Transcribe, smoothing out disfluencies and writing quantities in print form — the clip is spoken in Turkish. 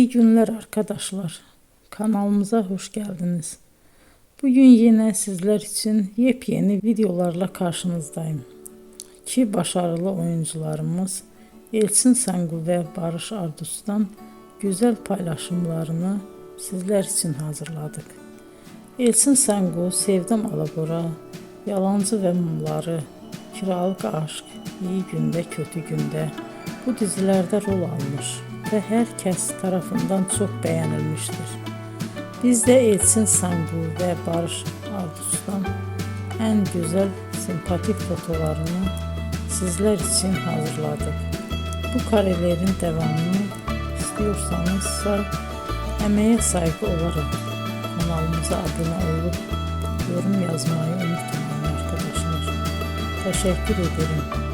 İyi günler arkadaşlar. Kanalımıza hoş geldiniz. Bugün yine sizler için yepyeni videolarla karşınızdayım. İki başarılı oyuncularımız Elçin Sangu ve Barış Ardus'tan güzel paylaşımlarını sizler için hazırladık. Elçin Sangu, Sevdim Alabora, Yalancı ve Mumları, Kiralık Aşk, İyi Günde Kötü Günde bu dizilerde rol almış ve herkes tarafından çok beğenilmiştir. Biz de Elçin Sangu ve Barış Ardus'tan en güzel sempatik fotolarını sizler için hazırladık. Bu karelerin devamını istiyorsanızsa emeğe saygı olarak kanalımıza abone olup yorum yazmayı unutmayın arkadaşlar. Teşekkür ederim.